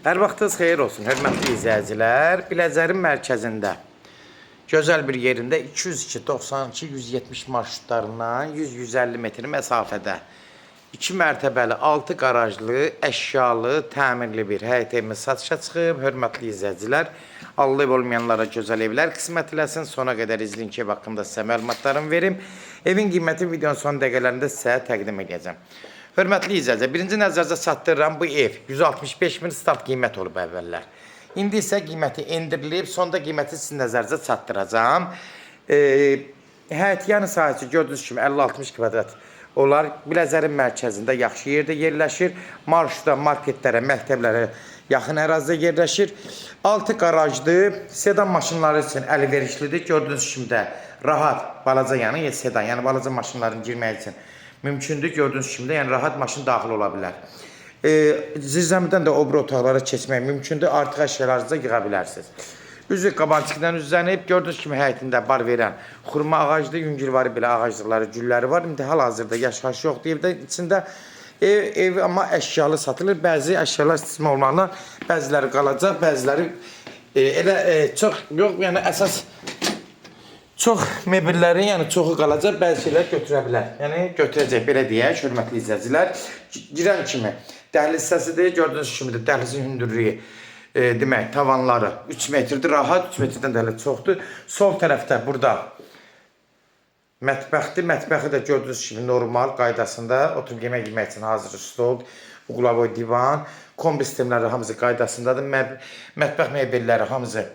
Hər vaxtınız xeyir olsun, hörmətli izləyicilər. Biləcərin mərkəzində, gözəl bir yerində 202-92-170 marşrutlarından 100-150 metr məsafədə 2 mərtəbəli, 6 qarajlı, əşyalı, təmirli bir həyət evimiz satışa çıxıb. Hörmətli izləyicilər, Allah ev olmayanlara gözəl evlər qismət eləsin. Sona qədər izləyin ki, ev haqqında sizə məlumatlarımı verim. Evin qiyməti videonun son dəqiqələrində sizə təqdim edəcəm. Hörmətli izləyicilər, birinci nəzərinizə çatdırıram, bu ev 165 min start qiymət olub əvvəllər. İndi isə qiyməti endirilib, sonda qiyməti sizin nəzərinizə çatdıracağım. Həyət yanı sahəsi gördüyünüz kimi 50-60 kvadrat olar. Biləcərin mərkəzində yaxşı yerdə yerləşir. Marşruta, marketlərə, məktəblərə yaxın ərazidə yerləşir. 6 qarajlı, sedan maşınları üçün əlverişlidir. Gördüyünüz kimi də rahat, balaca sedan, yəni balaca maşınların girmək üçün mümkündür. Gördüyünüz kimi də yəni rahat maşın daxil ola bilər. Zirzəmidən də o bir otaqlara keçmək mümkündür. Artıq əşyalarınızı yığa bilərsiniz. Üzü qabançıqdan üzlənib. Gördüyünüz kimi həyətində bar verən xurma ağaclı, yüngülvari belə ağaclıqları, gülləri var. İndi hal-hazırda yaşayış yoxdur evdə. İçində ev amma əşyalı satılır. Bəzi əşyalar istismar olmalı, bəziləri qalacaq, bəziləri elə çox yox, yəni əsas çox mebellərin, yəni çoxu qalacaq, bəzi şeylər götürə bilər. Yəni götürəcək, belə deyək, hörmətli izləyicilər. Girən kimi dəhliz hissəsidir. Gördüyünüz kimi də dəhlizin hündürlüyü demək, tavanları 3 metrdir, rahat 3 metrdən də çoxdur. Sol tərəfdə burada mətbəxdir. Mətbəxi də gördüyünüz kimi normal qaydasında oturub yemək üçün hazır stol, uqlavoy divan, kombi sistemləri hamısı qaydasındadır. Mətbəx mebelləri hamısı,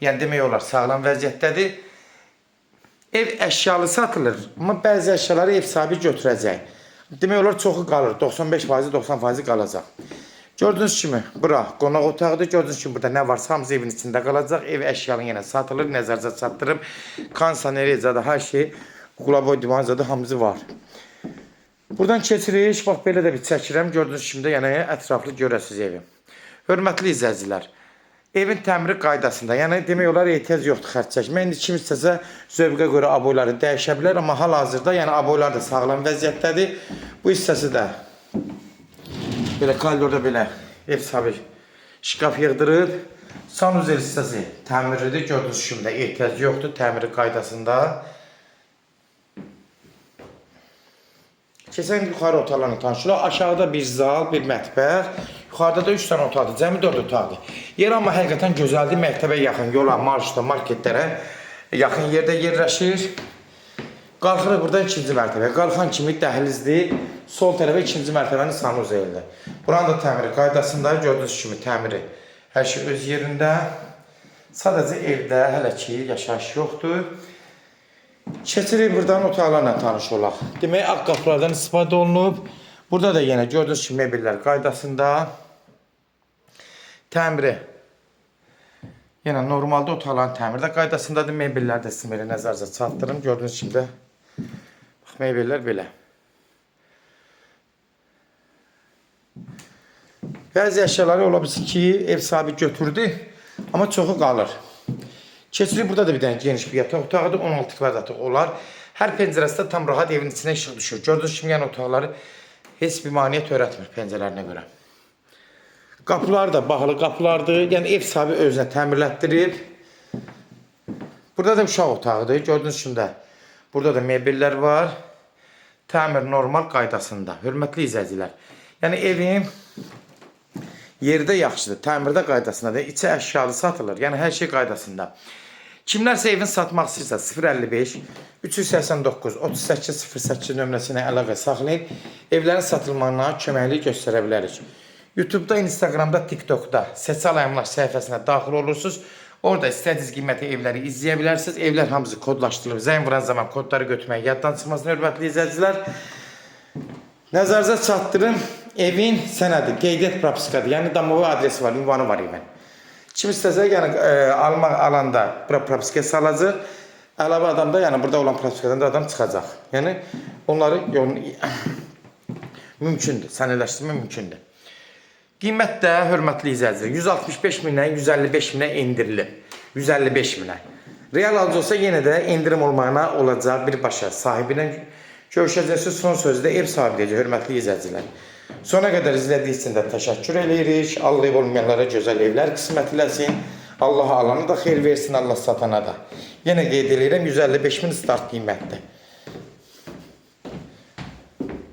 yəni demək olar, sağlam vəziyyətdədir. Ev əşyalı satılır, amma bəzi əşyaları ev sahibi götürəcək. Demək olar, çoxu qalır, 95%, 90% qalacaq. Gördüyünüz kimi, bura qonaq otağıdır. Gördüyünüz kimi, burada nə varsa hamısı evin içində qalacaq. Ev əşyalı yenə satılır, nəzərcə çatdırıb. Kondisioneriyəcədə hər şey, uqlavoy divancadə hamısı var. Buradan keçirik, bax belə də bir çəkirəm. Gördüyünüz kimi də yəni ətraflı görəsiz evi. Hörmətli izləyicilər, evin təmiri qaydasında, yəni demək olar ehtiyac yoxdur xərc çəkmək. İndi kim istəsə zövqə görə aboyları dəyişə bilər, amma hal-hazırda yəni aboylar da sağlam vəziyyətdədir. Bu hissəsi də belə koridorda belə ev sahibi şkaf yığdırıb. Sanuzel hissəsi təmirlidir. Gördüyünüz kimi də ehtiyac yoxdur təmiri qaydasında. Keçən yuxarı otaqlarını tanışırıq. Aşağıda bir zal, bir mətbəx. Yuxarıda da 3 dənə otaqdır. Cəmi 4 otaqdır. Yer amma həqiqətən gözəldir. Məktəbə yaxın, yola, marşruta, marketlərə yaxın yerdə yerləşir. Qalxırıq burada 2-ci mərtəbə. Qalxan kimi dəhlizdir. Sol tərəfə 2-ci mərtəbənin sanuzeldir. Buranın da təmiri qaydasında. Gördüyünüz kimi təmiri hər şey öz yerində. Sadəcə evdə hələ ki yaşayış yoxdur. Keçirik buradan otaqlarla tanış olaq. Demək, ağ qapılardan istifadə olunub. Burada da yenə gördüyünüz kimi mebellər qaydasında. Təmiri. Yenə normalda otaqların təmiri də qaydasındadır. Mebellər də sizin belə nəzərcə çatdırım. Gördüyünüz kimi də mebellər belə. Bəzi əşyaları ola bilsin ki, ev sahibi götürdü, amma çoxu qalır. Keçirik, burada da bir dənə geniş bir yataq otağıdır, 16 kvadratlıq olar. Hər pəncərəsində tam rahat evin içinə işıq düşür. Gördüyünüz kimi yəni otaqları heç bir maniyyət törətmir pəncərələrinə görə. Qapılar da bağlı qapılardır, yəni ev sahibi özünə təmirlətdirib. Burada da uşaq otağıdır, gördüyünüz kimi də burada da mebellər var. Təmir normal qaydasında, hörmətli izləyicilər. Yəni evin yerdə yaxşıdır, təmirdə qaydasındadır, içi əşyalı satılır, yəni hər şey qaydasında. Kimlərsə evin satmaq istəyirsə 055 389 3808 nömrəsinə əlaqə saxlayıb evlərin satılmağına köməklik göstərə bilərik. YouTube'da, Instagram'da, TikTok'da Seçal Əmlak səhifəsinə daxil olursunuz. Orada istədiyiniz qiyməti evləri izləyə bilərsiniz. Evlər hamısı kodlaşdırılıb. Zəng vuran zaman kodları götürmək yaddan çıxmasın, hörmətli izləyicilər. Nəzərinizə çatdırın. Evin sənədi, qeydiyyat propiskadır. Yəni damovi adresi var, ünvanı var evin. Kim istəsə, yəni alanda bura propiskaya salacaq. Əlavə adam da, yəni burada olan propiskadan da adam çıxacaq. Yəni onları mümkündür, sənədləşdirmə mümkündür. Qiymət də, hörmətli izləyicilər, 165 mindən 155 minə endirilib. 155 minə. Real alıcı olsa yenə də endirim olmağına olacaq birbaşa sahibi ilə görüşəcəksiniz. Son sözü də ev sahibi deyəcək, hörmətli izləyicilər. Sona qədər izlədiyi üçün də təşəkkür edirik. Allah ev olmayanlara gözəl evlər qismət eləsin. Allah alanı da xeyir versin, Allah satana da. Yenə qeyd edirəm, 155.000 start qiymətdir.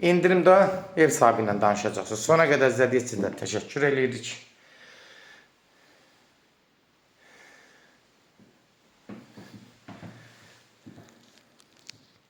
İndirimdə ev sahibi ilə danışacaqsınız. Sona qədər izlədiyi üçün də təşəkkür edirik.